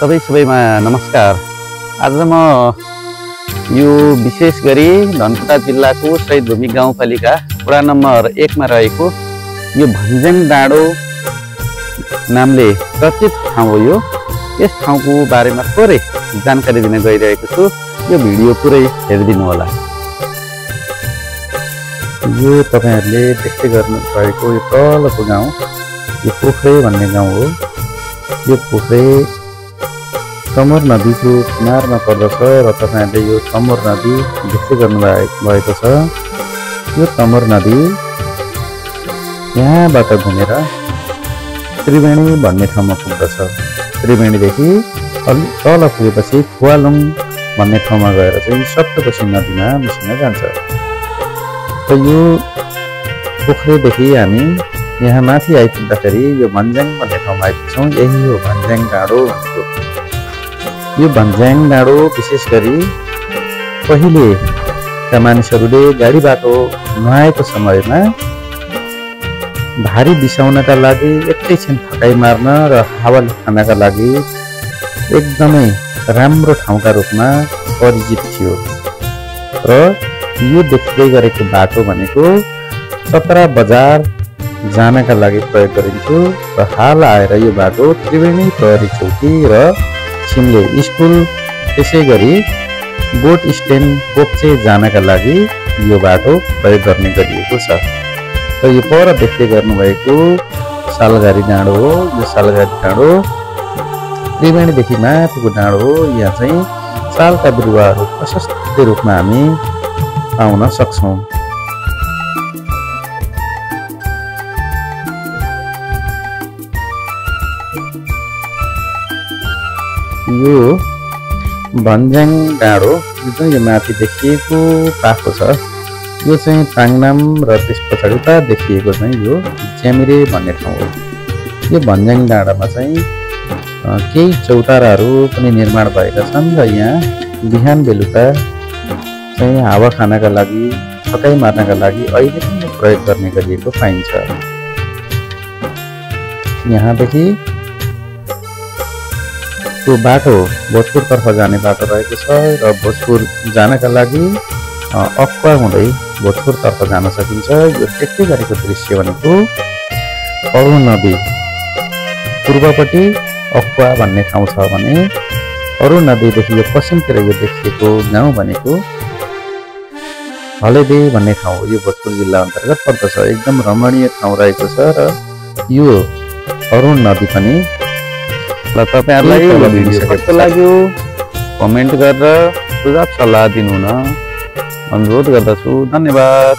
सबैमा नमस्कार। आज म यो विशेष गरी धनकुटा जिल्लाको शहीद भूमि गाउँपालिका वडा नम्बर 1 मा रहेको यो भन्ज्याङ डाँडो नामले चर्चित ठाउँ हो। यस ठाउँको बारेमा थोरै जानकारी दिन गइरहेको छु। यो भिडियो पुरै हेरिदिनु होला। यो तपाईहरुले देख्दै गर्नु भएको यो तलको गाउँ यो पोखरे भन्ने गाउँ हो। यो पोखरे तमोर नदीको किनारमा पर्दछ र तपाईहरुले यो तमोर नदी देख्दै गर्नु भएको छ। यो तमोर नदी यहाँबाट घुमेर त्रिवेणी भन्ने ठाउँमा पुग्दछ। त्रिवेणीदेखि अलि तल पुगेपछि खुवालुङ भन्ने ठाउँमा गएर चाहिँ सप्तकोशी नदीमा मिसिन जान्छ। र यो पोखरेदेखि हामी यहाँ माथि आइपुग्दाखेरि यो भन्ज्याङ भन्ने ठाउँमा आइपुग्छौँ। यही हो भन्ज्याङ डाँडो भनेको। यो भन्ज्याङ डाँडो विशेष गरी पहिलेका मानिसहरूले गाडी बाटो नआएको समयमा भारी बिसाउनका लागि एकैछिन थकाइ मार्न र हावाले खानका लागि एकदमै राम्रो ठाउँका रूपमा परिचित थियो। र यो देख्दै गरेको बाटो भनेको सतरा बजार जानका लागि प्रयोग गरिन्थ्यो। र हाल आएर यो बाटो त्रिवेणी प्रहरी चौकी र छिम्ले स्कुल त्यसै गरी बोट स्ट्यान्ड पोप्चे जानका लागि यो बाटो प्रयोग गर्ने गरिएको छ। र यो पर देख्दै गर्नुभएको सालघारी डाँडो हो। यो सालघारी डाँडो त्रिवेणीदेखि माथिको डाँडो हो। यहाँ चाहिँ सालका बिरुवाहरू प्रशस्त रूपमा हामी पाउन सक्छौँ। यो भन्ज्याङ डाँडो जुन यो माथि देखिएको पाखो छ यो चाहिँ पाङनाम र त्यस पछाडि उता देखिएको चाहिँ यो ज्यामिरे भन्ने ठाउँ हो। यो भन्ज्याङ डाँडामा चाहिँ केही चौताराहरू पनि निर्माण भएका छन् र यहाँ बिहान बेलुका चाहिँ हावा खानका लागि थकाइ मार्नका लागि अहिले पनि प्रयोग गर्ने गरिएको पाइन्छ। यहाँदेखि त्यो बाटो भोजपुरतर्फ जाने बाटो रहेको छ र भोजपुर जानका लागि अक्वा हुँदै भोजपुरतर्फ जान सकिन्छ। यो देख्दै गरेको दृश्य भनेको अरुण नदी पूर्वपट्टि अक्वा भन्ने ठाउँ छ भने अरुण नदीदेखि यो पश्चिमतिर यो देखिएको गाउँ भनेको हलेदे भन्ने ठाउँ हो। यो भोजपुर जिल्ला अन्तर्गत पर्दछ। एकदम रमणीय ठाउँ रहेको छ र यो अरुण नदी पनि ल तपाईहरुलाई यो भिडियो कस्तो लाग्यो कमेन्ट गरेर सुझाव सल्लाह दिनुहुन अनुरोध गर्दछु। धन्यवाद।